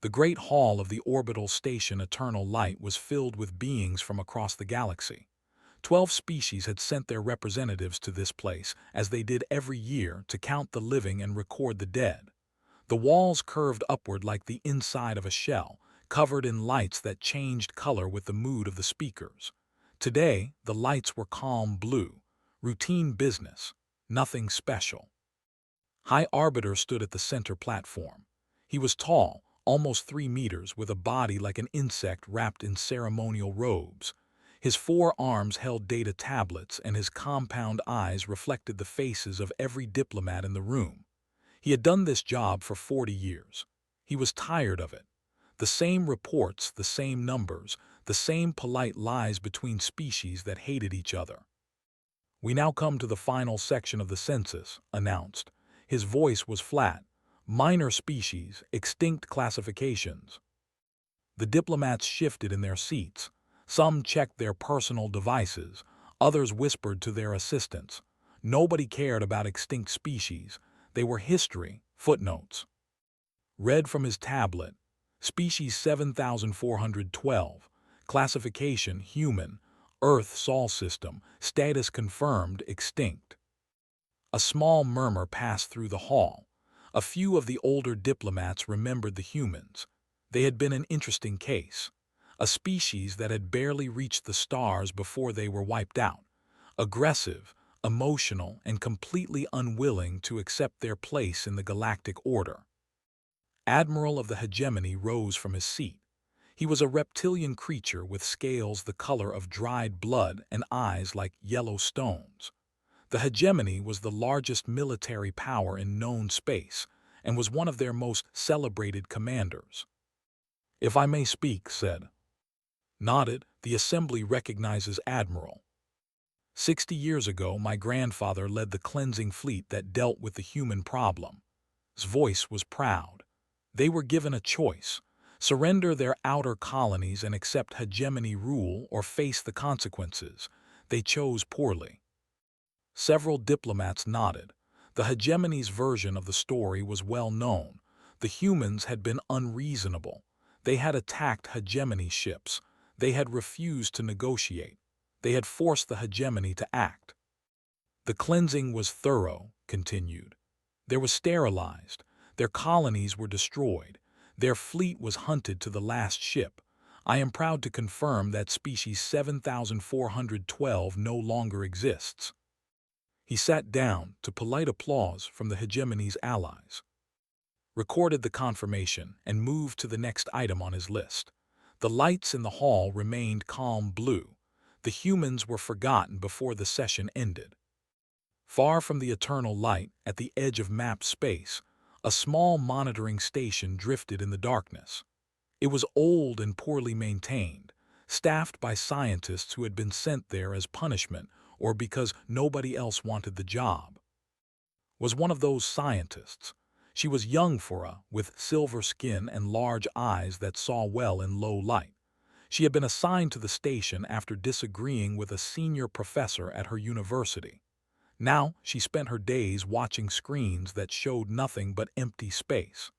The great hall of the orbital station Eternal Light was filled with beings from across the galaxy. 12 species had sent their representatives to this place, as they did every year, to count the living and record the dead. The walls curved upward like the inside of a shell, covered in lights that changed color with the mood of the speakers. Today, the lights were calm blue, routine business, nothing special. High Arbiter stood at the center platform. He was tall, almost 3 meters, with a body like an insect wrapped in ceremonial robes. His 4 arms held data tablets, and his compound eyes reflected the faces of every diplomat in the room. He had done this job for 40 years. He was tired of it. The same reports, the same numbers, the same polite lies between species that hated each other. "We now come to the final section of the census," announced. His voice was flat. "Minor species, extinct classifications." The diplomats shifted in their seats. Some checked their personal devices. Others whispered to their assistants. Nobody cared about extinct species. They were history, footnotes. Read from his tablet. Species 7412. Classification, human. Earth Sol system. Status confirmed, extinct. A small murmur passed through the hall. A few of the older diplomats remembered the humans. They had been an interesting case. A species that had barely reached the stars before they were wiped out. Aggressive, emotional, and completely unwilling to accept their place in the galactic order. Admiral of the Hegemony rose from his seat. He was a reptilian creature with scales the color of dried blood and eyes like yellow stones. The Hegemony was the largest military power in known space and was one of their most celebrated commanders. "If I may speak," said. Nodded. The assembly recognizes Admiral. 60 years ago, my grandfather led the cleansing fleet that dealt with the human problem. His voice was proud. They were given a choice: surrender their outer colonies and accept hegemony rule, or face the consequences. They chose poorly. Several diplomats nodded. The hegemony's version of the story was well known. The humans had been unreasonable. They had attacked hegemony ships. They had refused to negotiate. They had forced the hegemony to act. The cleansing was thorough, continued. They were sterilized. Their colonies were destroyed. Their fleet was hunted to the last ship. I am proud to confirm that species 7412 no longer exists. He sat down, to polite applause from the hegemony's allies. Recorded the confirmation and moved to the next item on his list. The lights in the hall remained calm blue. The humans were forgotten before the session ended. Far from the eternal light, at the edge of map space, a small monitoring station drifted in the darkness. It was old and poorly maintained, staffed by scientists who had been sent there as punishment or because nobody else wanted the job. Was one of those scientists. She was young for with silver skin and large eyes that saw well in low light. She had been assigned to the station after disagreeing with a senior professor at her university. Now she spent her days watching screens that showed nothing but empty space.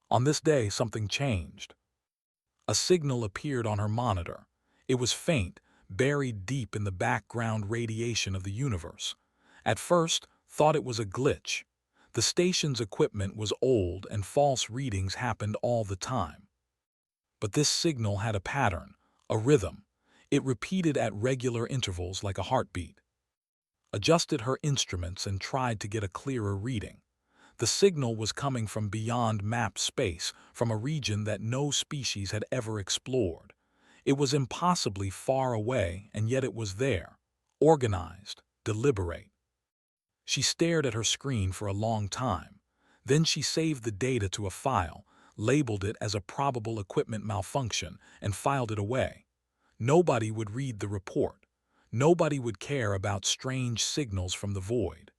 On this day, something changed. A signal appeared on her monitor. It was faint, buried deep in the background radiation of the universe. At first, thought it was a glitch. The station's equipment was old and false readings happened all the time. But this signal had a pattern, a rhythm. It repeated at regular intervals like a heartbeat. Adjusted her instruments and tried to get a clearer reading. The signal was coming from beyond map space, from a region that no species had ever explored. It was impossibly far away, and yet it was there, organized, deliberate. She stared at her screen for a long time. Then she saved the data to a file, labeled it as a probable equipment malfunction, and filed it away. Nobody would read the report. Nobody would care about strange signals from the void.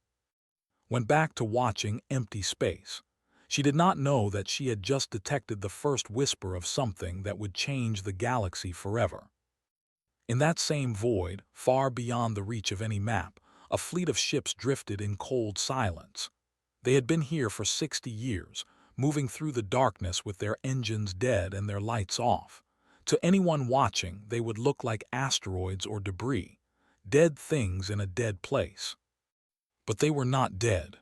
Went back to watching empty space. She did not know that she had just detected the first whisper of something that would change the galaxy forever. In that same void, far beyond the reach of any map, a fleet of ships drifted in cold silence. They had been here for 60 years, moving through the darkness with their engines dead and their lights off. To anyone watching, they would look like asteroids or debris, dead things in a dead place. But they were not dead.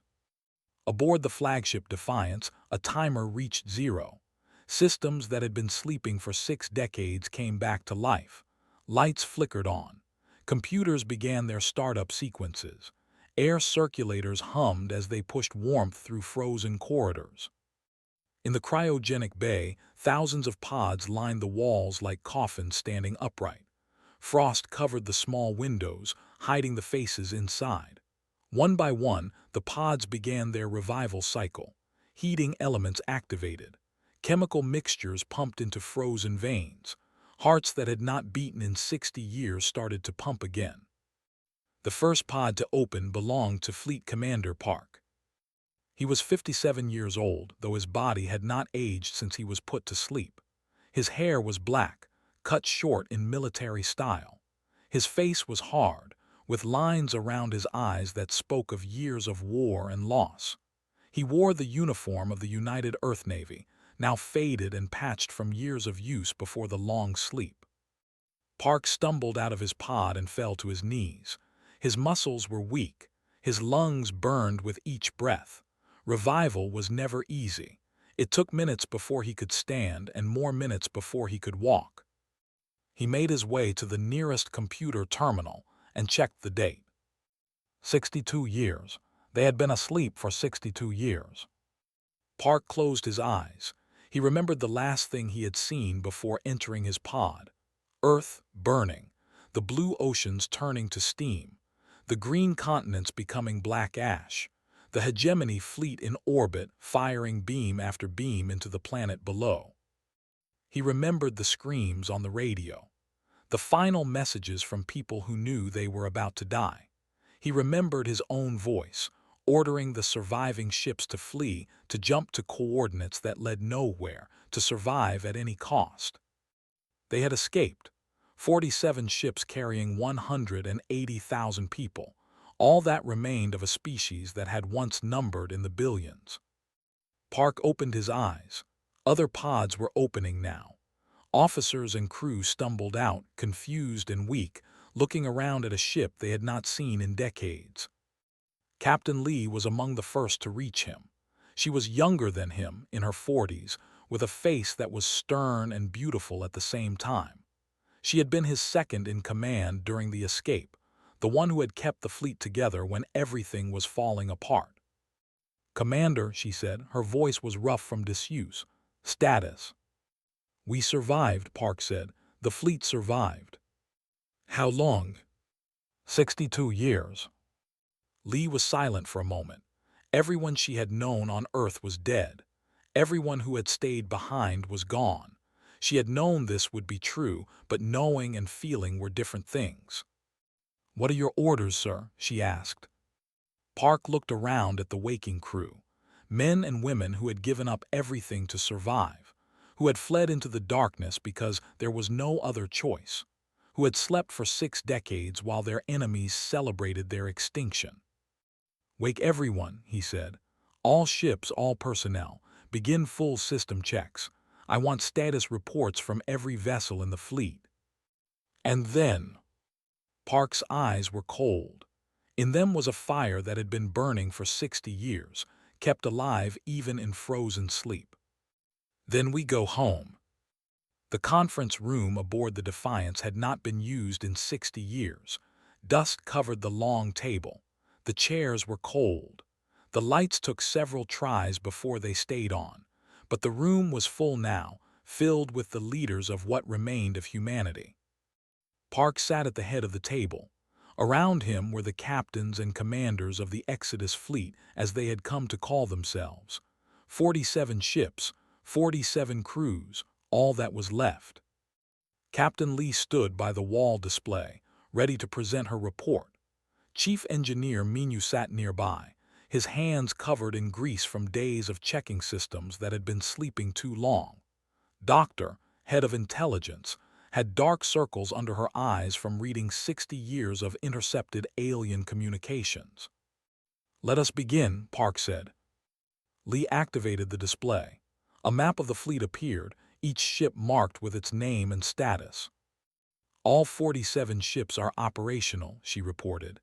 Aboard the flagship Defiance, a timer reached zero. Systems that had been sleeping for 6 decades came back to life. Lights flickered on. Computers began their startup sequences. Air circulators hummed as they pushed warmth through frozen corridors. In the cryogenic bay, thousands of pods lined the walls like coffins standing upright. Frost covered the small windows, hiding the faces inside. One by one, the pods began their revival cycle. Heating elements activated. Chemical mixtures pumped into frozen veins. Hearts that had not beaten in 60 years started to pump again. The first pod to open belonged to Fleet Commander Park. He was 57 years old, though his body had not aged since he was put to sleep. His hair was black, cut short in military style. His face was hard, with lines around his eyes that spoke of years of war and loss. He wore the uniform of the United Earth Navy, now faded and patched from years of use before the long sleep. Park stumbled out of his pod and fell to his knees. His muscles were weak. His lungs burned with each breath. Revival was never easy. It took minutes before he could stand and more minutes before he could walk. He made his way to the nearest computer terminal and checked the date. 62 years. They had been asleep for 62 years. Park closed his eyes. He remembered the last thing he had seen before entering his pod. Earth burning, the blue oceans turning to steam, the green continents becoming black ash, the hegemony fleet in orbit firing beam after beam into the planet below. He remembered the screams on the radio, the final messages from people who knew they were about to die. He remembered his own voice, ordering the surviving ships to flee, to jump to coordinates that led nowhere, to survive at any cost. They had escaped. 47 ships carrying 180,000 people, all that remained of a species that had once numbered in the billions. Park opened his eyes. Other pods were opening now. Officers and crew stumbled out, confused and weak, looking around at a ship they had not seen in decades. Captain Lee was among the first to reach him. She was younger than him, in her 40s, with a face that was stern and beautiful at the same time. She had been his second in command during the escape, the one who had kept the fleet together when everything was falling apart. "Commander," she said, her voice was rough from disuse. "Status." "We survived," Park said. "The fleet survived." "How long?" 62 years. Lee was silent for a moment. Everyone she had known on Earth was dead. Everyone who had stayed behind was gone. She had known this would be true, but knowing and feeling were different things. "What are your orders, sir?" she asked. Park looked around at the waking crew, men and women who had given up everything to survive, who had fled into the darkness because there was no other choice, who had slept for 6 decades while their enemies celebrated their extinction. "Wake everyone," he said. "All ships, all personnel. Begin full system checks. I want status reports from every vessel in the fleet." And then, Park's eyes were cold. In them was a fire that had been burning for 60 years, kept alive even in frozen sleep. "Then we go home." The conference room aboard the Defiance had not been used in 60 years. Dust covered the long table. The chairs were cold. The lights took several tries before they stayed on. But the room was full now, filled with the leaders of what remained of humanity. Park sat at the head of the table. Around him were the captains and commanders of the Exodus fleet, as they had come to call themselves. 47 ships, 47 crews, all that was left. Captain Lee stood by the wall display, ready to present her report. Chief Engineer Minu sat nearby, his hands covered in grease from days of checking systems that had been sleeping too long. Doctor, head of intelligence, had dark circles under her eyes from reading 60 years of intercepted alien communications. "Let us begin," Park said. Lee activated the display. A map of the fleet appeared, each ship marked with its name and status. All 47 ships are operational, she reported.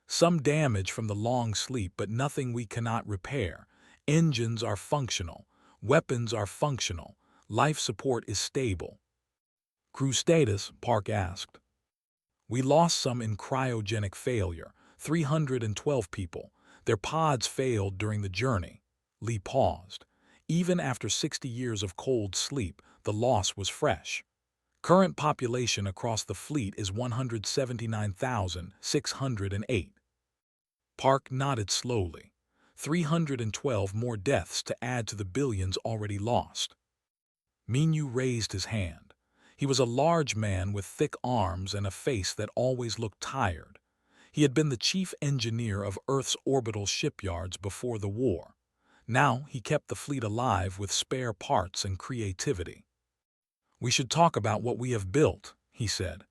Some damage from the long sleep, but nothing we cannot repair. Engines are functional. Weapons are functional. Life support is stable. Crew status, Park asked. We lost some in cryogenic failure, 312 people. Their pods failed during the journey. Lee paused. Even after 60 years of cold sleep, the loss was fresh. Current population across the fleet is 179,608. Park nodded slowly. 312 more deaths to add to the billions already lost. Minyu raised his hand. He was a large man with thick arms and a face that always looked tired. He had been the chief engineer of Earth's orbital shipyards before the war. Now he kept the fleet alive with spare parts and creativity. We should talk about what we have built, he said.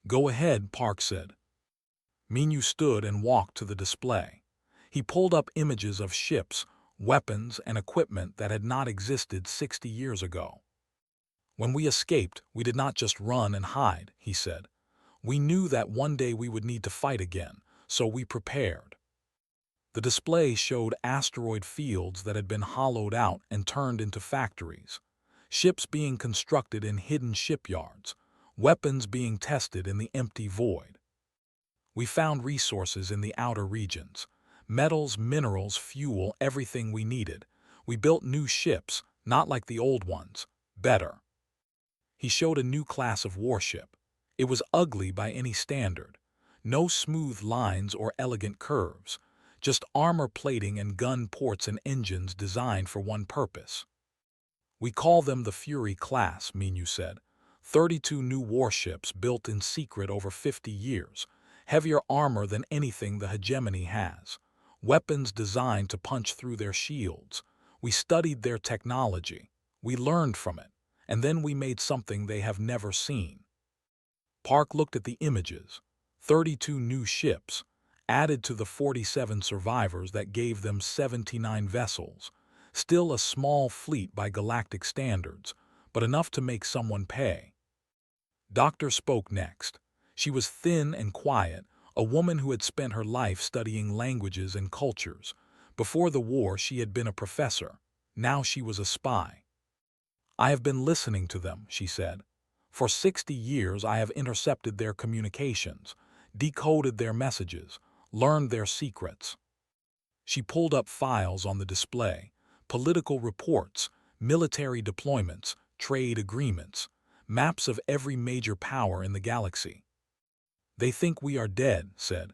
Go ahead, Park said. Minyu stood and walked to the display. He pulled up images of ships, weapons, and equipment that had not existed 60 years ago. When we escaped, we did not just run and hide, he said. We knew that one day we would need to fight again, so we prepared. The display showed asteroid fields that had been hollowed out and turned into factories, ships being constructed in hidden shipyards, weapons being tested in the empty void. We found resources in the outer regions, metals, minerals, fuel, everything we needed. We built new ships, not like the old ones, better. He showed a new class of warship. It was ugly by any standard. No smooth lines or elegant curves, just armor plating and gun ports and engines designed for one purpose. We call them the Fury class, Minyu said. 32 new warships built in secret over 50 years, heavier armor than anything the hegemony has, weapons designed to punch through their shields. We studied their technology. We learned from it. And then we made something they have never seen. Park looked at the images. 32 new ships, added to the 47 survivors that gave them 79 vessels. Still a small fleet by galactic standards, but enough to make someone pay. Doctor spoke next. She was thin and quiet, a woman who had spent her life studying languages and cultures. Before the war, she had been a professor. Now she was a spy. I have been listening to them, she said. For 60 years I have intercepted their communications, decoded their messages, learned their secrets. She pulled up files on the display, political reports, military deployments, trade agreements, maps of every major power in the galaxy. They think we are dead, said.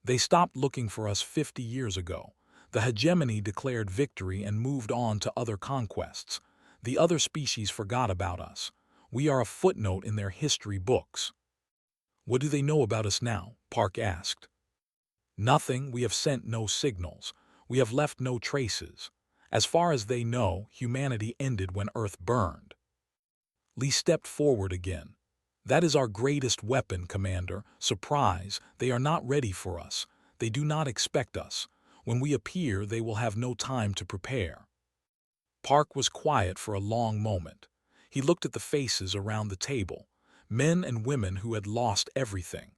They stopped looking for us 50 years ago. The hegemony declared victory and moved on to other conquests. The other species forgot about us. We are a footnote in their history books. What do they know about us now? Park asked. Nothing. We have sent no signals. We have left no traces. As far as they know, humanity ended when Earth burned. Lee stepped forward again. That is our greatest weapon, Commander. Surprise. They are not ready for us. They do not expect us. When we appear, they will have no time to prepare. Park was quiet for a long moment. He looked at the faces around the table, men and women who had lost everything,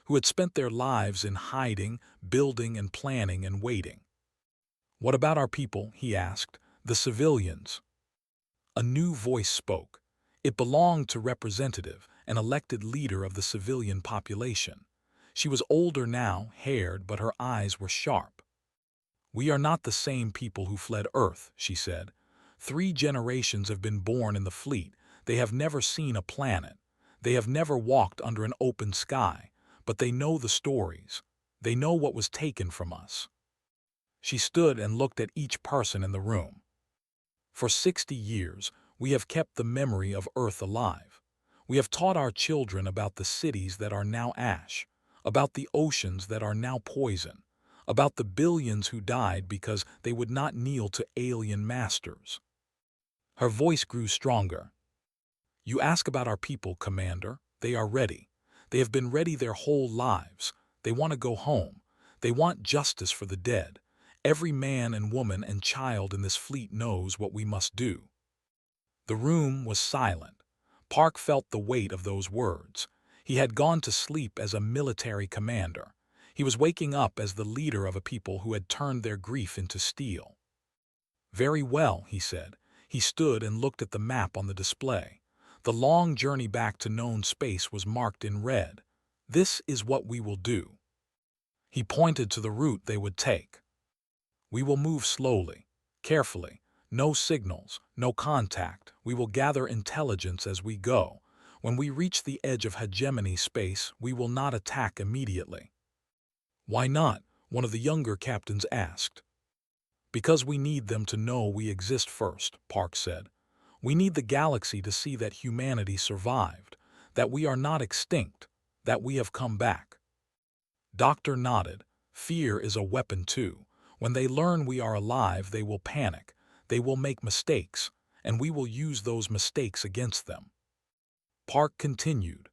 who had spent their lives in hiding, building and planning and waiting. What about our people? He asked. The civilians. A new voice spoke. It belonged to Representative, an elected leader of the civilian population. She was older now, haired, but her eyes were sharp. We are not the same people who fled Earth, she said. 3 generations have been born in the fleet. They have never seen a planet. They have never walked under an open sky, but they know the stories. They know what was taken from us. She stood and looked at each person in the room. For 60 years, we have kept the memory of Earth alive. We have taught our children about the cities that are now ash, about the oceans that are now poison, about the billions who died because they would not kneel to alien masters. Her voice grew stronger. You ask about our people, Commander. They are ready. They have been ready their whole lives. They want to go home. They want justice for the dead. Every man and woman and child in this fleet knows what we must do." The room was silent. Park felt the weight of those words. He had gone to sleep as a military commander. He was waking up as the leader of a people who had turned their grief into steel. "Very well," he said. He stood and looked at the map on the display. The long journey back to known space was marked in red. "This is what we will do." He pointed to the route they would take. "We will move slowly, carefully. No signals, no contact. We will gather intelligence as we go. When we reach the edge of hegemony space, we will not attack immediately." "Why not?" one of the younger captains asked. "Because we need them to know we exist first," Park said. "We need the galaxy to see that humanity survived, that we are not extinct, that we have come back." Doctor nodded. "Fear is a weapon too. When they learn we are alive, they will panic. They will make mistakes, and we will use those mistakes against them." Park continued,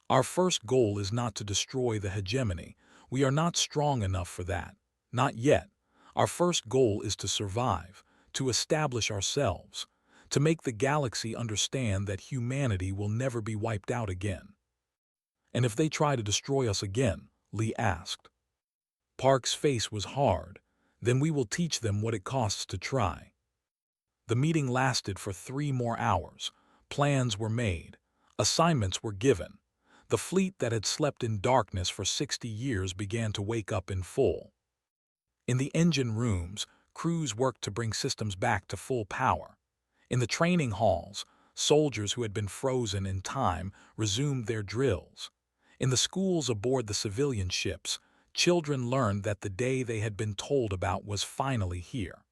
"Our first goal is not to destroy the hegemony. We are not strong enough for that. Not yet. Our first goal is to survive, to establish ourselves, to make the galaxy understand that humanity will never be wiped out again." "And if they try to destroy us again?" Lee asked. Park's face was hard. "Then we will teach them what it costs to try." The meeting lasted for 3 more hours. Plans were made. Assignments were given. The fleet that had slept in darkness for 60 years began to wake up in full. In the engine rooms, crews worked to bring systems back to full power. In the training halls, soldiers who had been frozen in time resumed their drills. In the schools aboard the civilian ships, children learned that the day they had been told about was finally here.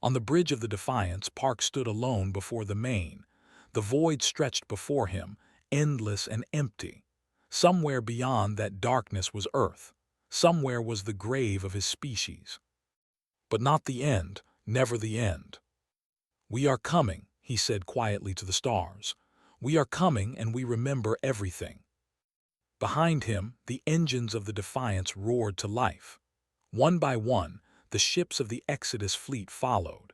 On the bridge of the Defiance, Park stood alone before the main. The void stretched before him, endless and empty. Somewhere beyond that darkness was Earth. Somewhere was the grave of his species. But not the end, never the end. "We are coming," he said quietly to the stars. "We are coming, and we remember everything." Behind him, the engines of the Defiance roared to life. One by one, the ships of the Exodus fleet followed.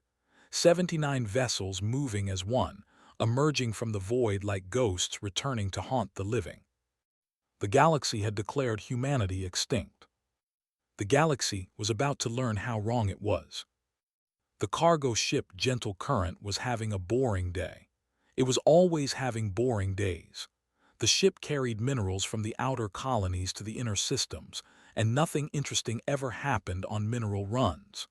79 vessels moving as one, emerging from the void like ghosts returning to haunt the living. The galaxy had declared humanity extinct. The galaxy was about to learn how wrong it was. The cargo ship Gentle Current was having a boring day. It was always having boring days. The ship carried minerals from the outer colonies to the inner systems, and nothing interesting ever happened on mineral runs.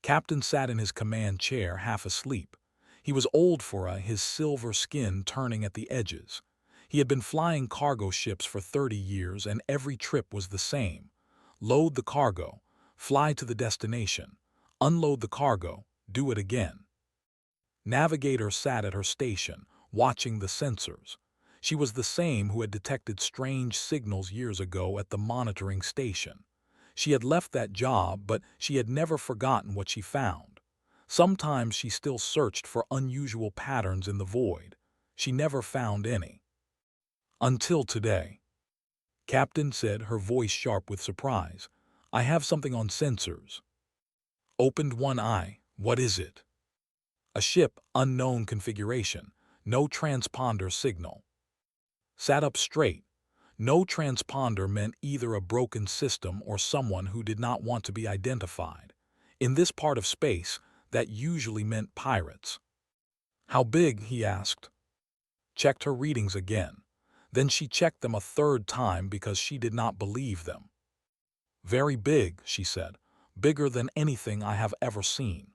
Captain sat in his command chair half asleep. He was old his silver skin turning at the edges. He had been flying cargo ships for 30 years, and every trip was the same. Load the cargo, fly to the destination, unload the cargo, do it again. Navigator sat at her station, watching the sensors. She was the same who had detected strange signals years ago at the monitoring station. She had left that job, but she had never forgotten what she found. Sometimes she still searched for unusual patterns in the void. She never found any. Until today. Captain said, her voice sharp with surprise. "I have something on sensors." Opened one eye. "What is it?" "A ship, unknown configuration. No transponder signal." Sat up straight. No transponder meant either a broken system or someone who did not want to be identified. In this part of space, that usually meant pirates. "How big?" he asked. Checked her readings again. Then she checked them a third time because she did not believe them. "Very big," she said. "Bigger than anything I have ever seen."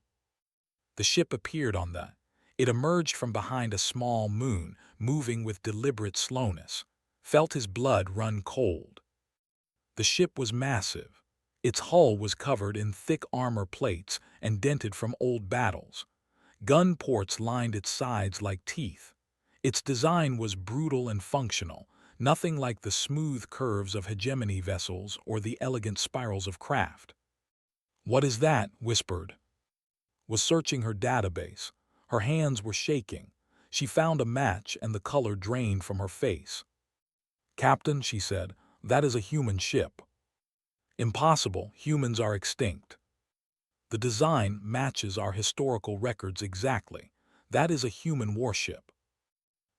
The ship appeared on that. It emerged from behind a small moon, moving with deliberate slowness. Felt his blood run cold. The ship was massive. Its hull was covered in thick armor plates and dented from old battles. Gun ports lined its sides like teeth. Its design was brutal and functional, nothing like the smooth curves of hegemony vessels or the elegant spirals of craft. "What is that?" whispered. Was searching her database. Her hands were shaking. She found a match and the color drained from her face. "Captain," she said, "that is a human ship." "Impossible. Humans are extinct." The design matches our historical records exactly. That is a human warship.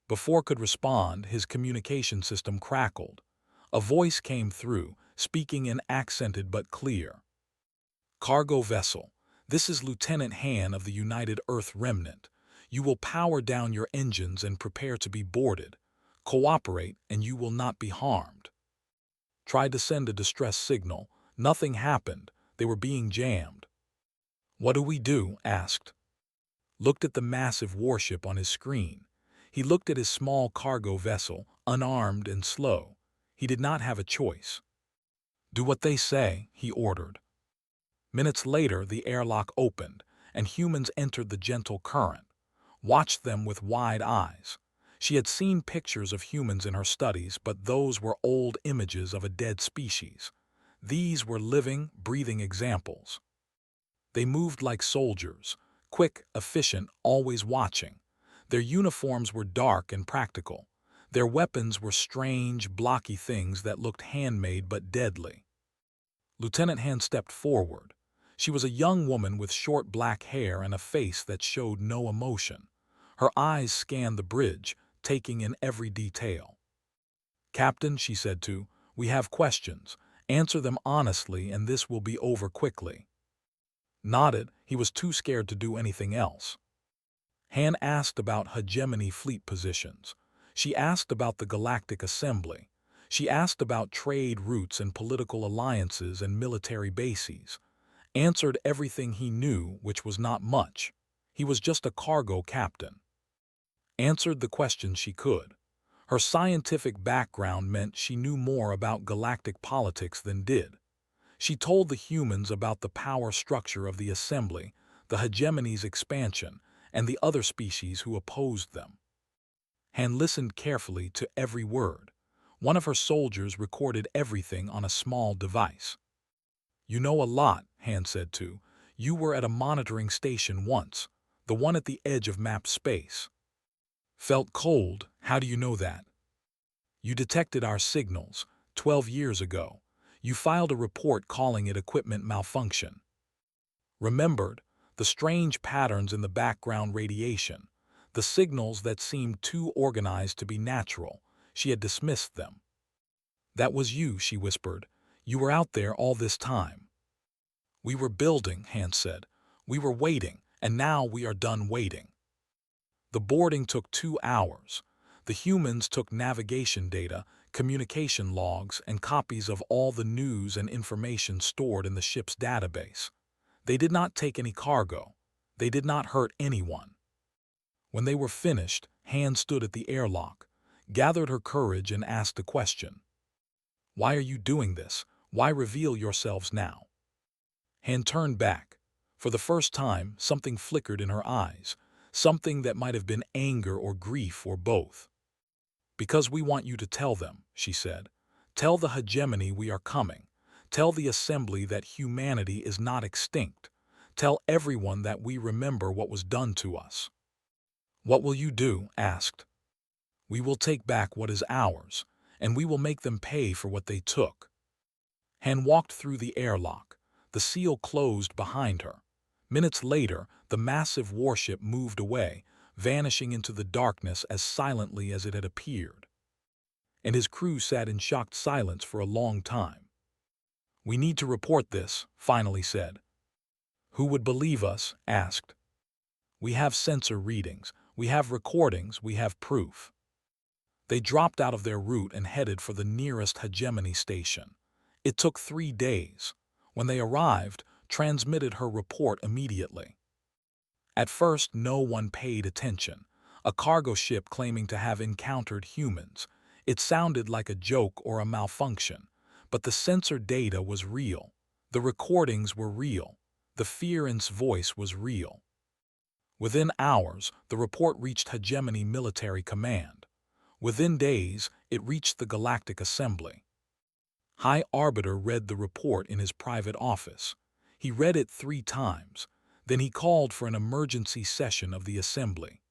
Before could respond, his communication system crackled. A voice came through, speaking in accented but clear. Cargo vessel, this is Lieutenant Han of the United Earth Remnant. You will power down your engines and prepare to be boarded. Cooperate and you will not be harmed. Tried to send a distress signal. Nothing happened. They were being jammed. What do we do? Asked. Looked at the massive warship on his screen. He looked at his small cargo vessel, unarmed and slow. He did not have a choice. Do what they say, he ordered. Minutes later, the airlock opened, and humans entered the gentle current. Watched them with wide eyes. She had seen pictures of humans in her studies, but those were old images of a dead species. These were living, breathing examples. They moved like soldiers, quick, efficient, always watching. Their uniforms were dark and practical. Their weapons were strange, blocky things that looked handmade but deadly. Lieutenant Han stepped forward. She was a young woman with short black hair and a face that showed no emotion. Her eyes scanned the bridge, taking in every detail. Captain, she said we have questions. Answer them honestly and this will be over quickly. Nodded, he was too scared to do anything else. Han asked about hegemony fleet positions. She asked about the Galactic Assembly. She asked about trade routes and political alliances and military bases. Answered everything he knew, which was not much. He was just a cargo captain. Answered the questions she could. Her scientific background meant she knew more about galactic politics than did. She told the humans about the power structure of the Assembly, the hegemony's expansion, and the other species who opposed them. Han listened carefully to every word. One of her soldiers recorded everything on a small device. You know a lot, Han said You were at a monitoring station once, the one at the edge of map space. Felt cold, how do you know that? You detected our signals, 12 years ago. You filed a report calling it equipment malfunction. Remembered the strange patterns in the background radiation, the signals that seemed too organized to be natural. She had dismissed them. That was you, she whispered. You were out there all this time. We were building, Han said. We were waiting, and now we are done waiting. The boarding took 2 hours. The humans took navigation data, communication logs, and copies of all the news and information stored in the ship's database. They did not take any cargo. They did not hurt anyone. When they were finished, Han stood at the airlock, gathered her courage and asked a question. Why are you doing this? Why reveal yourselves now? Han turned back. For the first time, something flickered in her eyes, something that might have been anger or grief or both. Because we want you to tell them, she said. Tell the hegemony we are coming. Tell the Assembly that humanity is not extinct. Tell everyone that we remember what was done to us. What will you do? Asked. We will take back what is ours, and we will make them pay for what they took. Han walked through the airlock. The seal closed behind her. Minutes later, the massive warship moved away, vanishing into the darkness as silently as it had appeared. And his crew sat in shocked silence for a long time. We need to report this, finally said. Who would believe us? Asked. We have sensor readings, we have recordings, we have proof. They dropped out of their route and headed for the nearest hegemony station. It took 3 days. When they arrived, transmitted her report immediately. At first, no one paid attention. A cargo ship claiming to have encountered humans. It sounded like a joke or a malfunction, but the sensor data was real. The recordings were real. The fear in its voice was real. Within hours, the report reached Hegemony Military Command. Within days, it reached the Galactic Assembly. High Arbiter read the report in his private office. He read it 3 times. Then he called for an emergency session of the Assembly.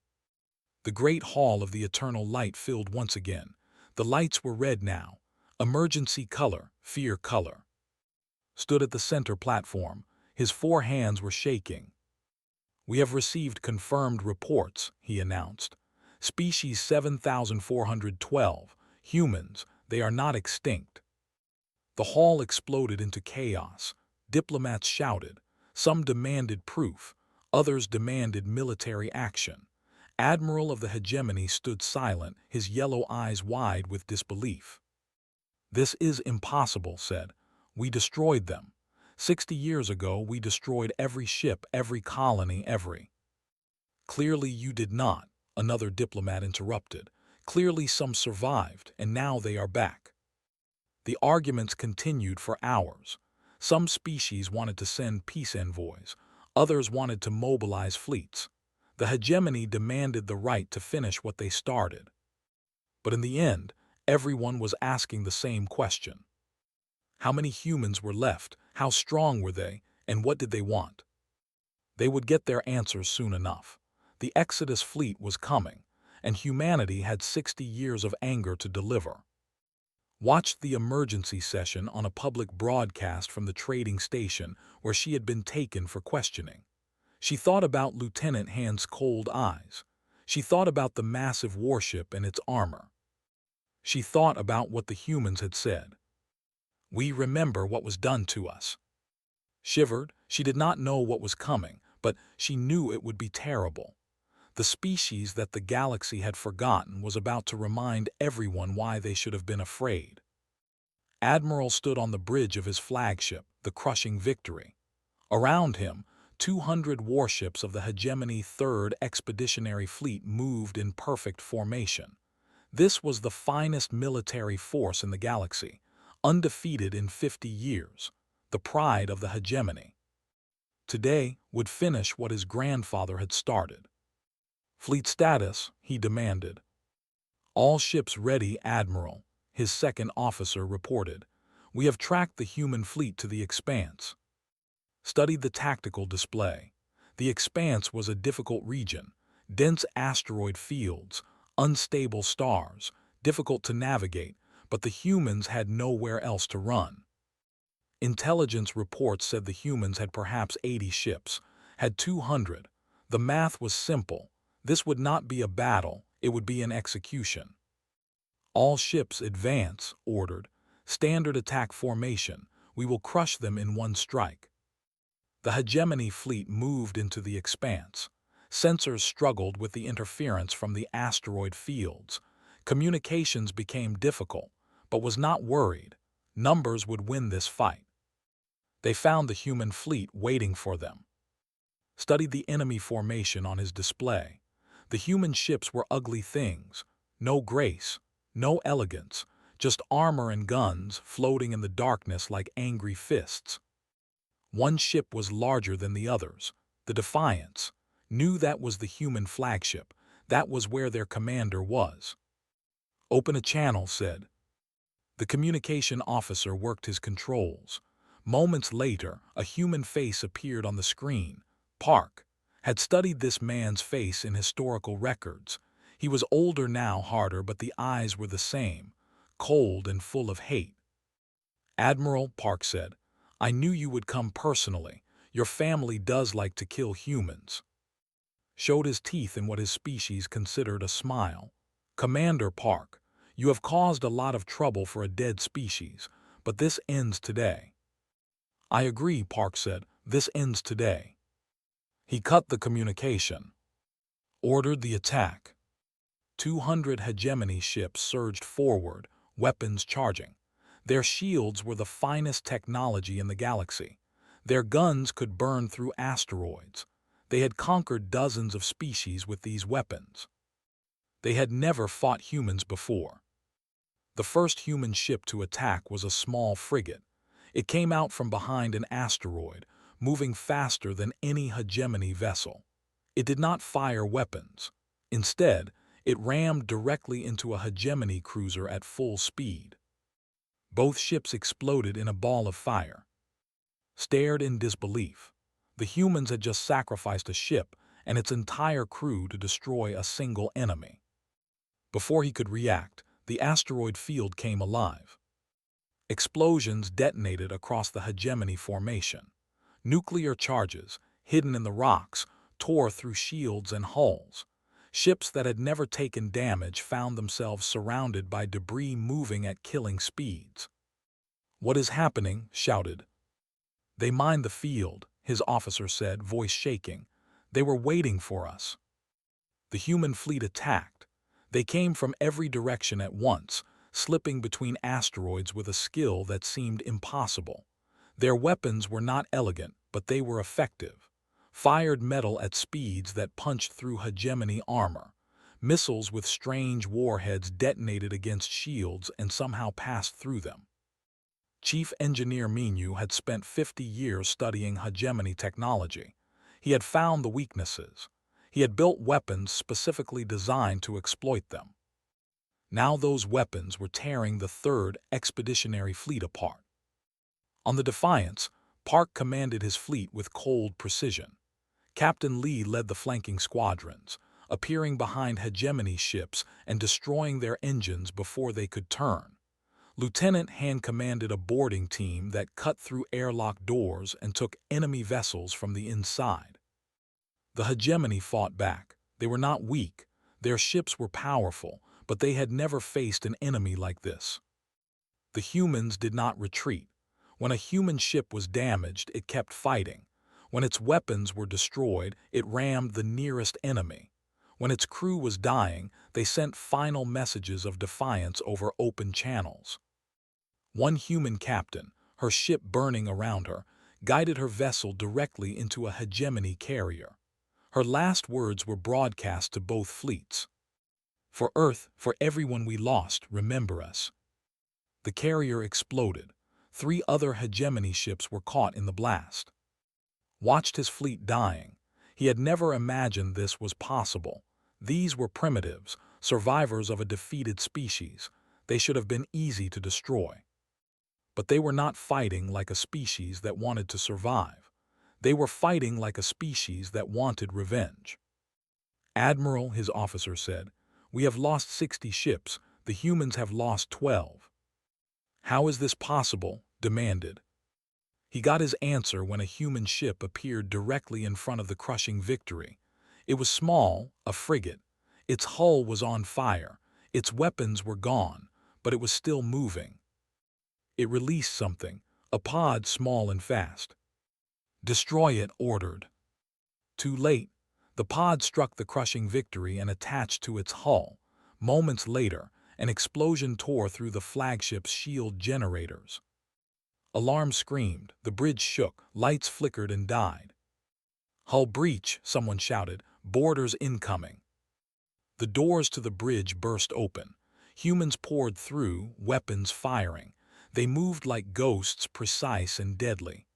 The great hall of the Eternal Light filled once again. The lights were red now. Emergency color, fear color. Stood at the center platform. His 4 hands were shaking. "We have received confirmed reports," he announced. "Species 7412, humans, they are not extinct." The hall exploded into chaos. Diplomats shouted. Some demanded proof. Others demanded military action. Admiral of the hegemony stood silent, his yellow eyes wide with disbelief. "This is impossible," said. "We destroyed them. 60 years ago we destroyed every ship, every colony, every—" "Clearly you did not," another diplomat interrupted. "Clearly some survived, and now they are back." The arguments continued for hours. Some species wanted to send peace envoys. Others wanted to mobilize fleets. The hegemony demanded the right to finish what they started. But in the end, everyone was asking the same question. How many humans were left? How strong were they? And what did they want? They would get their answers soon enough. The Exodus fleet was coming, and humanity had 60 years of anger to deliver. Watched the emergency session on a public broadcast from the trading station where she had been taken for questioning. She thought about Lieutenant Hand's cold eyes. She thought about the massive warship and its armor. She thought about what the humans had said. "We remember what was done to us." Shivered, she did not know what was coming, but she knew it would be terrible. The species that the galaxy had forgotten was about to remind everyone why they should have been afraid. Admiral stood on the bridge of his flagship, the crushing Victory. Around him, 200 warships of the hegemony 3rd Expeditionary Fleet moved in perfect formation. This was the finest military force in the galaxy, undefeated in 50 years, the pride of the hegemony. Today would finish what his grandfather had started. "Fleet status," he demanded. "All ships ready, Admiral," his second officer reported. "We have tracked the human fleet to the Expanse." Studied the tactical display. The Expanse was a difficult region, dense asteroid fields, unstable stars, difficult to navigate, but the humans had nowhere else to run. Intelligence reports said the humans had perhaps 80 ships, had 200. The math was simple. This would not be a battle, it would be an execution. "All ships advance," ordered. "Standard attack formation. We will crush them in one strike." The hegemony fleet moved into the Expanse. Sensors struggled with the interference from the asteroid fields. Communications became difficult, but was not worried. Numbers would win this fight. They found the human fleet waiting for them. Studied the enemy formation on his display. The human ships were ugly things. No grace, no elegance, just armor and guns floating in the darkness like angry fists. One ship was larger than the others. The Defiance. Knew that was the human flagship. That was where their commander was. "Open a channel," said. The communication officer worked his controls. Moments later, a human face appeared on the screen. Park had studied this man's face in historical records. He was older now, harder, but the eyes were the same, cold and full of hate. "Admiral," Park said, "I knew you would come personally. Your family does like to kill humans." Showed his teeth in what his species considered a smile. "Commander Park, you have caused a lot of trouble for a dead species, but this ends today." "I agree," Park said. "This ends today." He cut the communication. Ordered the attack. 200 hegemony ships surged forward, weapons charging. Their shields were the finest technology in the galaxy. Their guns could burn through asteroids. They had conquered dozens of species with these weapons. They had never fought humans before. The first human ship to attack was a small frigate. It came out from behind an asteroid, moving faster than any hegemony vessel. It did not fire weapons. Instead, it rammed directly into a hegemony cruiser at full speed. Both ships exploded in a ball of fire. Stared in disbelief. The humans had just sacrificed a ship and its entire crew to destroy a single enemy. Before he could react, the asteroid field came alive. Explosions detonated across the hegemony formation. Nuclear charges, hidden in the rocks, tore through shields and hulls. Ships that had never taken damage found themselves surrounded by debris moving at killing speeds. "What is happening?" shouted. "They mined the field," his officer said, voice shaking. "They were waiting for us." The human fleet attacked. They came from every direction at once, slipping between asteroids with a skill that seemed impossible. Their weapons were not elegant, but they were effective. Fired metal at speeds that punched through hegemony armor. Missiles with strange warheads detonated against shields and somehow passed through them. Chief Engineer Minu had spent 50 years studying hegemony technology. He had found the weaknesses. He had built weapons specifically designed to exploit them. Now those weapons were tearing the Third Expeditionary Fleet apart. On the Defiance, Park commanded his fleet with cold precision. Captain Lee led the flanking squadrons, appearing behind hegemony ships and destroying their engines before they could turn. Lieutenant Han commanded a boarding team that cut through airlock doors and took enemy vessels from the inside. The hegemony fought back. They were not weak. Their ships were powerful, but they had never faced an enemy like this. The humans did not retreat. When a human ship was damaged, it kept fighting. When its weapons were destroyed, it rammed the nearest enemy. When its crew was dying, they sent final messages of defiance over open channels. One human captain, her ship burning around her, guided her vessel directly into a hegemony carrier. Her last words were broadcast to both fleets. "For Earth, for everyone we lost, remember us." The carrier exploded. 3 other hegemony ships were caught in the blast. Watched his fleet dying. He had never imagined this was possible. These were primitives, survivors of a defeated species. They should have been easy to destroy. But they were not fighting like a species that wanted to survive. They were fighting like a species that wanted revenge. "Admiral," his officer said, "we have lost 60 ships. The humans have lost 12. "How is this possible?" demanded. He got his answer when a human ship appeared directly in front of the crushing Victory. It was small, a frigate. Its hull was on fire. Its weapons were gone, but it was still moving. It released something, a pod small and fast. "Destroy it," ordered. Too late. The pod struck the crushing Victory and attached to its hull. Moments later, an explosion tore through the flagship's shield generators. Alarms screamed, the bridge shook, lights flickered and died. "Hull breach," someone shouted, "boarders incoming." The doors to the bridge burst open. Humans poured through, weapons firing. They moved like ghosts, precise and deadly.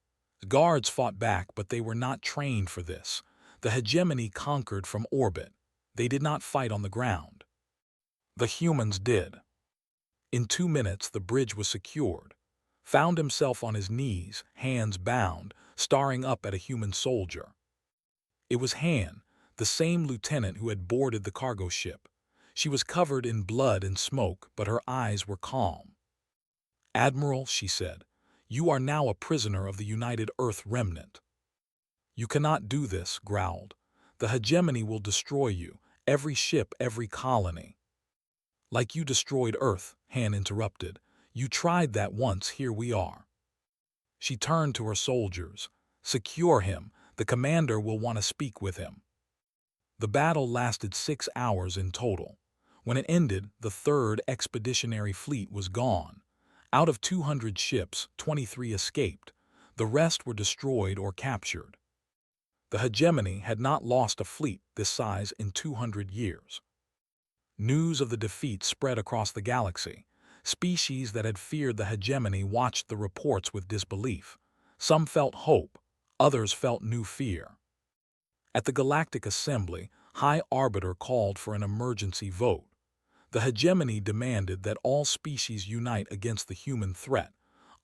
Guards fought back, but they were not trained for this. The hegemony conquered from orbit. They did not fight on the ground. The humans did. In 2 minutes, the bridge was secured. Found himself on his knees, hands bound, staring up at a human soldier. It was Han, the same lieutenant who had boarded the cargo ship. She was covered in blood and smoke, but her eyes were calm. "Admiral," she said, "you are now a prisoner of the United Earth Remnant." "You cannot do this," growled. "The hegemony will destroy you, every ship, every colony." "Like you destroyed Earth," Han interrupted. "You tried that once, here we are." She turned to her soldiers. "Secure him. The commander will want to speak with him." The battle lasted 6 hours in total. When it ended, the Third Expeditionary Fleet was gone. Out of 200 ships, 23 escaped. The rest were destroyed or captured. The hegemony had not lost a fleet this size in 200 years. News of the defeat spread across the galaxy. Species that had feared the hegemony watched the reports with disbelief. Some felt hope, others felt new fear. At the Galactic Assembly, High Arbiter called for an emergency vote. The hegemony demanded that all species unite against the human threat.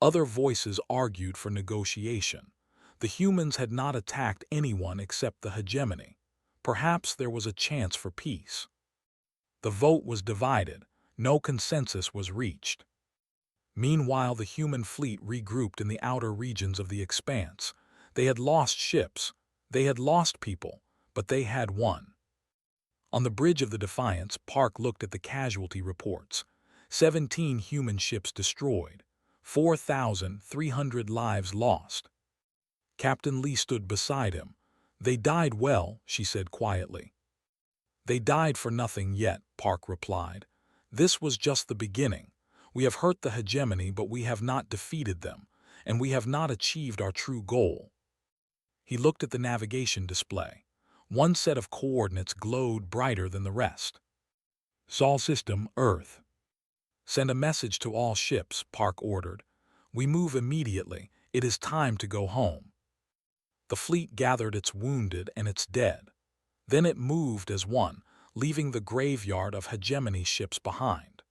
Other voices argued for negotiation. The humans had not attacked anyone except the hegemony. Perhaps there was a chance for peace. The vote was divided. No consensus was reached. Meanwhile, the human fleet regrouped in the outer regions of the expanse. They had lost ships, they had lost people, but they had won. On the bridge of the Defiance, Park looked at the casualty reports. 17 human ships destroyed, 4,300 lives lost. Captain Lee stood beside him. "They died well," she said quietly. "They died for nothing yet," Park replied. "This was just the beginning. We have hurt the hegemony, but we have not defeated them, and we have not achieved our true goal." He looked at the navigation display. One set of coordinates glowed brighter than the rest. "Sol system, Earth." "Send a message to all ships," Park ordered. "We move immediately. It is time to go home." The fleet gathered its wounded and its dead. Then it moved as one, leaving the graveyard of hegemony ships behind.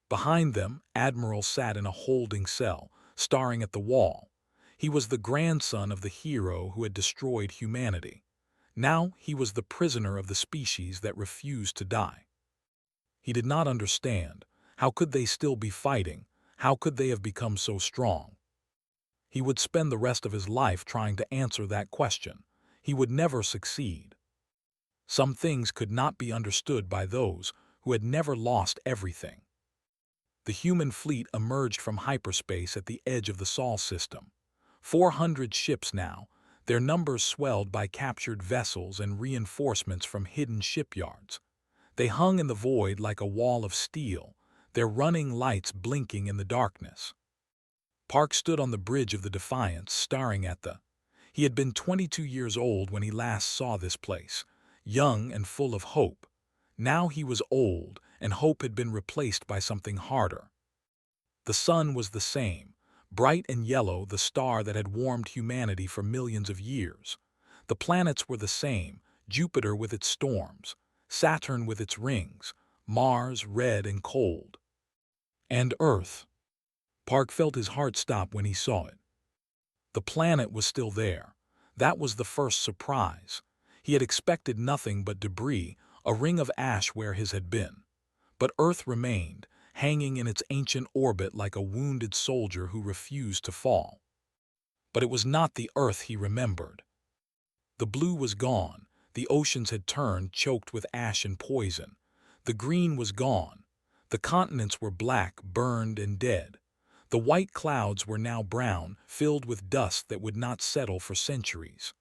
Behind them, Admiral sat in a holding cell, staring at the wall. He was the grandson of the hero who had destroyed humanity. Now he was the prisoner of the species that refused to die. He did not understand. How could they still be fighting? How could they have become so strong? He would spend the rest of his life trying to answer that question. He would never succeed. Some things could not be understood by those who had never lost everything. The human fleet emerged from hyperspace at the edge of the Sol system. 400 ships now, their numbers swelled by captured vessels and reinforcements from hidden shipyards. They hung in the void like a wall of steel, their running lights blinking in the darkness. Park stood on the bridge of the Defiance, staring at the... He had been 22 years old when he last saw this place, young and full of hope. Now he was old, and hope had been replaced by something harder. The sun was the same, bright and yellow, the star that had warmed humanity for millions of years. The planets were the same, Jupiter with its storms, Saturn with its rings, Mars red and cold. And Earth. Park felt his heart stop when he saw it. The planet was still there. That was the first surprise. He had expected nothing but debris, a ring of ash where his had been. But Earth remained, hanging in its ancient orbit like a wounded soldier who refused to fall. But it was not the Earth he remembered. The blue was gone. The oceans had turned, choked with ash and poison. The green was gone. The continents were black, burned and dead. The white clouds were now brown, filled with dust that would not settle for centuries.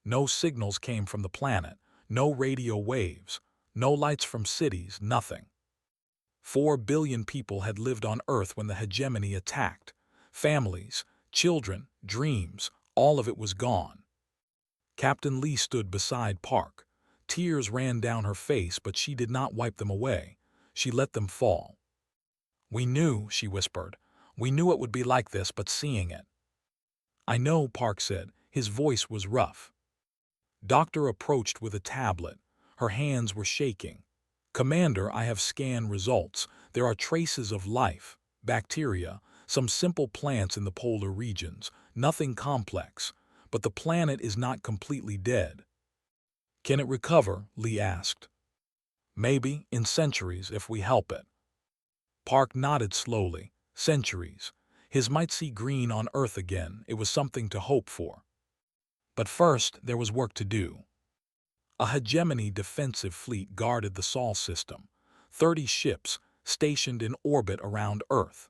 No signals came from the planet, no radio waves, no lights from cities, nothing. 4 billion people had lived on Earth when the hegemony attacked. Families, children, dreams, all of it was gone. Captain Lee stood beside Park. Tears ran down her face, but she did not wipe them away. She let them fall. "We knew," she whispered. "We knew it would be like this, but seeing it." "I know," Park said. His voice was rough. Doctor approached with a tablet. Her hands were shaking. "Commander, I have scanned results. There are traces of life, bacteria, some simple plants in the polar regions, nothing complex. But the planet is not completely dead." "Can it recover?" Lee asked. "Maybe, in centuries, if we help it." Park nodded slowly. Centuries. His might see green on Earth again. It was something to hope for. But first, there was work to do. A hegemony defensive fleet guarded the Sol system. 30 ships, stationed in orbit around Earth.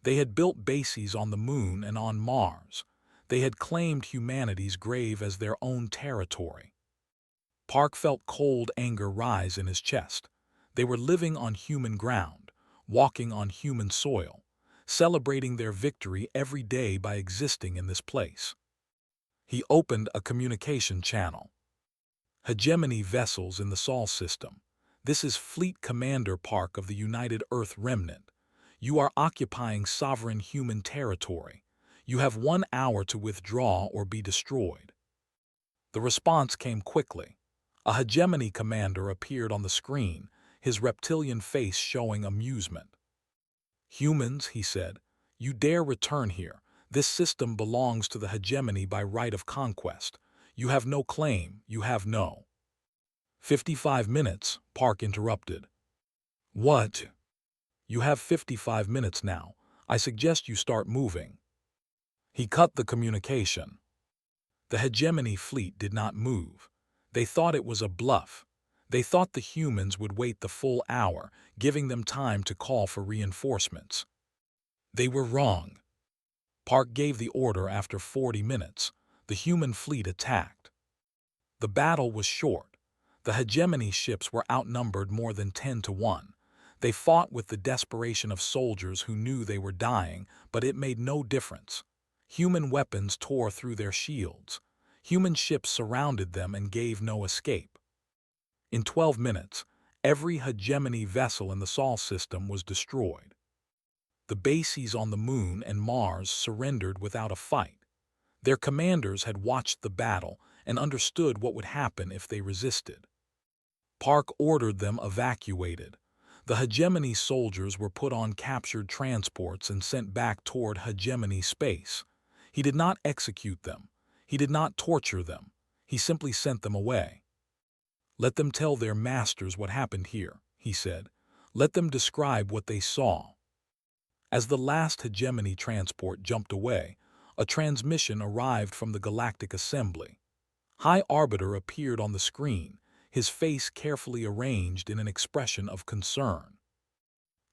They had built bases on the Moon and on Mars. They had claimed humanity's grave as their own territory. Park felt cold anger rise in his chest. They were living on human ground, walking on human soil, celebrating their victory every day by existing in this place. He opened a communication channel. "Hegemony vessels in the Sol system. This is Fleet Commander Park of the United Earth Remnant. You are occupying sovereign human territory. You have 1 hour to withdraw or be destroyed." The response came quickly. A hegemony commander appeared on the screen, his reptilian face showing amusement. "Humans," he said, "you dare return here. This system belongs to the hegemony by right of conquest. You have no claim, you have no..." 55 minutes, Park interrupted. "What?" "You have 55 minutes now. I suggest you start moving." He cut the communication. The hegemony fleet did not move. They thought it was a bluff. They thought the humans would wait the full hour, giving them time to call for reinforcements. They were wrong. Park gave the order after 40 minutes. The human fleet attacked. The battle was short. The hegemony ships were outnumbered more than 10 to 1. They fought with the desperation of soldiers who knew they were dying, but it made no difference. Human weapons tore through their shields. Human ships surrounded them and gave no escape. In 12 minutes, every hegemony vessel in the Sol system was destroyed. The bases on the Moon and Mars surrendered without a fight. Their commanders had watched the battle and understood what would happen if they resisted. Park ordered them evacuated. The hegemony soldiers were put on captured transports and sent back toward hegemony space. He did not execute them. He did not torture them. He simply sent them away. "Let them tell their masters what happened here," he said. "Let them describe what they saw." As the last hegemony transport jumped away, a transmission arrived from the Galactic Assembly. High Arbiter appeared on the screen, his face carefully arranged in an expression of concern.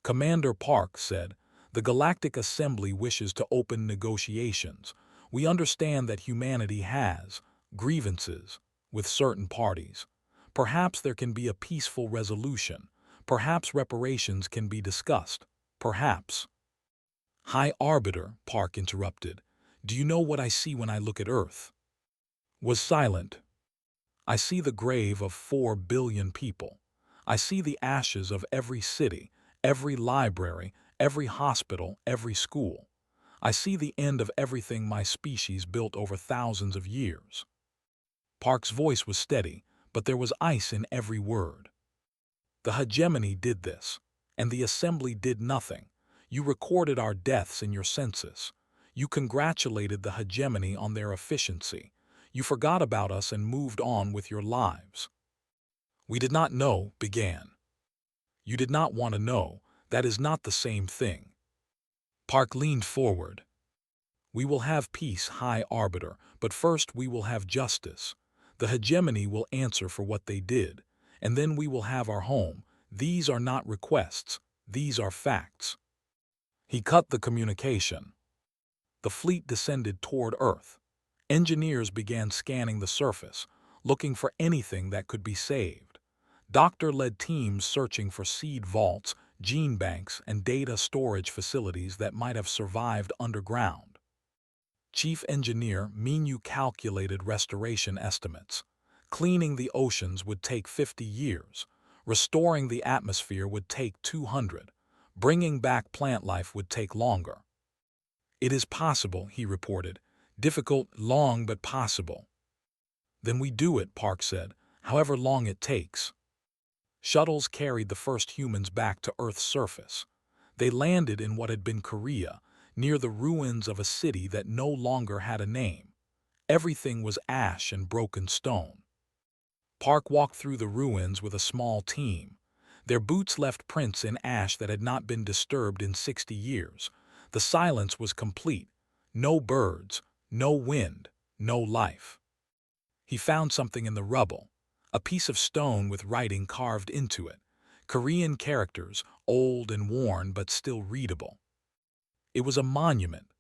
Commander Park said, "The Galactic Assembly wishes to open negotiations. We understand that humanity has grievances with certain parties. Perhaps there can be a peaceful resolution. Perhaps reparations can be discussed. Perhaps." "High Arbiter," Park interrupted, "do you know what I see when I look at Earth?" Was silent. "I see the grave of 4 billion people. I see the ashes of every city, every library, every hospital, every school. I see the end of everything my species built over thousands of years." Park's voice was steady, but there was ice in every word. "The hegemony did this, and the Assembly did nothing. You recorded our deaths in your census. You congratulated the hegemony on their efficiency. You forgot about us and moved on with your lives." "We did not know," began. "You did not want to know. That is not the same thing." Park leaned forward. "We will have peace, High Arbiter, but first we will have justice. The hegemony will answer for what they did, and then we will have our home. These are not requests. These are facts." He cut the communication. The fleet descended toward Earth. Engineers began scanning the surface, looking for anything that could be saved. Doctor led teams searching for seed vaults, gene banks, and data storage facilities that might have survived underground. Chief Engineer Minu calculated restoration estimates. Cleaning the oceans would take 50 years. Restoring the atmosphere would take 200. Bringing back plant life would take longer. "It is possible," he reported. "Difficult, long, but possible." "Then we do it," Park said, "however long it takes." Shuttles carried the first humans back to Earth's surface. They landed in what had been Korea, near the ruins of a city that no longer had a name. Everything was ash and broken stone. Park walked through the ruins with a small team. Their boots left prints in ash that had not been disturbed in 60 years. The silence was complete. No birds, no wind, no life. He found something in the rubble, a piece of stone with writing carved into it, Korean characters, old and worn but still readable. It was a monument,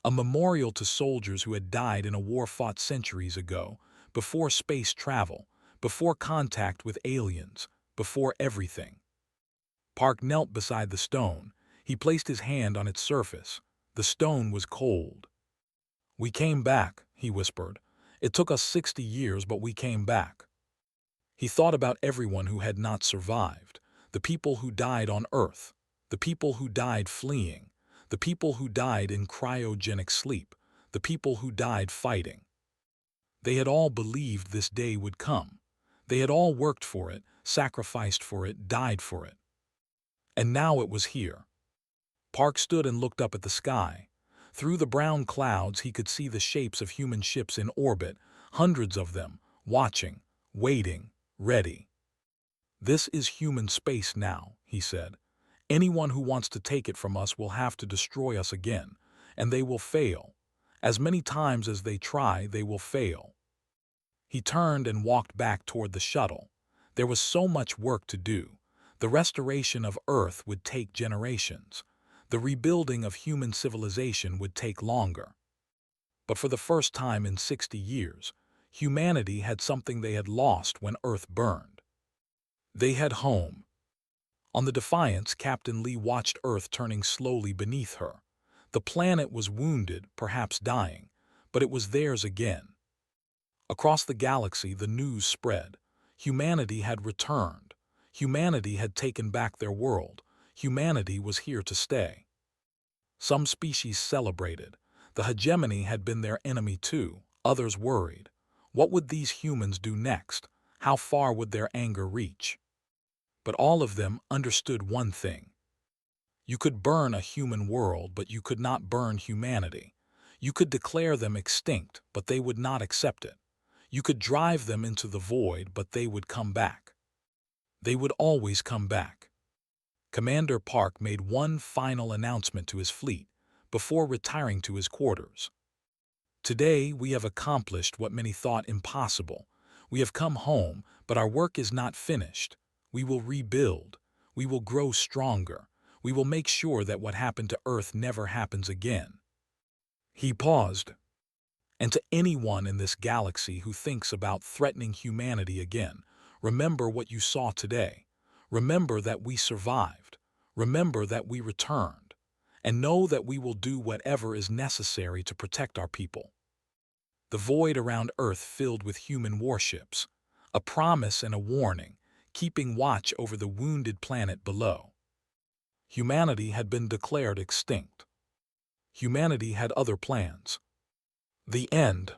a memorial to soldiers who had died in a war fought centuries ago, before space travel, before contact with aliens, before everything. Park knelt beside the stone. He placed his hand on its surface. The stone was cold. "We came back," he whispered. "It took us 60 years, but we came back." He thought about everyone who had not survived, the people who died on Earth, the people who died fleeing, the people who died in cryogenic sleep, the people who died fighting. They had all believed this day would come. They had all worked for it, sacrificed for it, died for it. And now it was here. Park stood and looked up at the sky. Through the brown clouds he could see the shapes of human ships in orbit, hundreds of them, watching, waiting, ready. "This is human space now," he said. "Anyone who wants to take it from us will have to destroy us again, and they will fail. As many times as they try, they will fail. He turned and walked back toward the shuttle. There was so much work to do. The restoration of Earth would take generations. The rebuilding of human civilization would take longer. But for the first time in 60 years, humanity had something they had lost when Earth burned. They had home. On the Defiance, Captain Lee watched Earth turning slowly beneath her. The planet was wounded, perhaps dying, but it was theirs again. Across the galaxy, the news spread. Humanity had returned. Humanity had taken back their world. Humanity was here to stay. Some species celebrated. The hegemony had been their enemy too. Others worried. What would these humans do next? How far would their anger reach? But all of them understood one thing. You could burn a human world, but you could not burn humanity. You could declare them extinct, but they would not accept it. You could drive them into the void, but they would come back. They would always come back. Commander Park made one final announcement to his fleet before retiring to his quarters. Today we have accomplished what many thought impossible. We have come home, but our work is not finished. We will rebuild. We will grow stronger. We will make sure that what happened to Earth never happens again. He paused. And to anyone in this galaxy who thinks about threatening humanity again, remember what you saw today. Remember that we survived. Remember that we returned. And know that we will do whatever is necessary to protect our people. The void around Earth filled with human warships, a promise and a warning, keeping watch over the wounded planet below. Humanity had been declared extinct. Humanity had other plans. The end.